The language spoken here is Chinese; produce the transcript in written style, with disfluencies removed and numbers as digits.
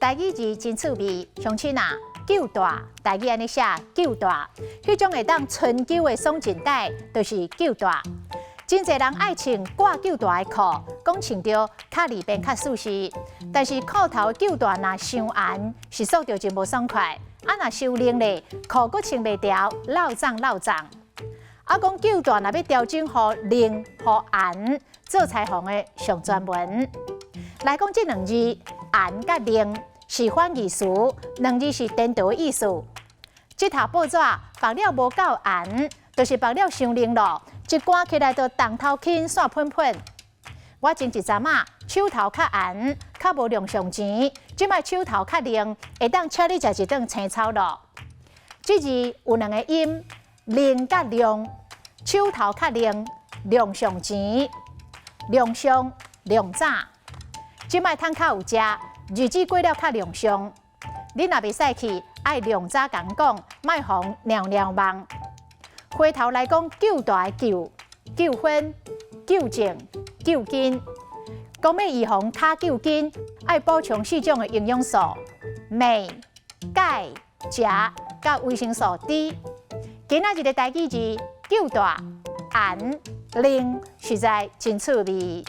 台语字真趣味，乡亲啊，救大，台语安尼写救大，迄种会当春秋的爽劲带，就是救大。真侪人爱穿挂救大的裤，讲穿着较利便较舒适。但是裤头救大若伤严，是束着就无爽快。啊，若收冷咧，裤阁穿袂调，漏胀漏胀。啊，讲救大若要调整好冷好严，做裁缝的上专门。来讲这两字，严甲冷是反义词，两字是颠倒的意思。这套报纸绑了无够严，就是绑了伤冷咯。一赶起来就重头轻，线喷喷。我前一阵仔手头较严，较无用上钱，即摆手头较冷，会当请你食一顿青草咯。这字有两个音，冷甲凉，手头较冷，凉上钱，凉上凉早。即摆趁较有食，日子过了较凉上。你若袂使去，爱凉早讲讲，卖妨尿尿梦。回头来讲，救大的救，救婚、救症、救筋。讲要预防卡救筋，爱补充4种的营养素：镁、钙、钾甲维生素 D。今仔日的台语字救大、严、冷，实在真趣味。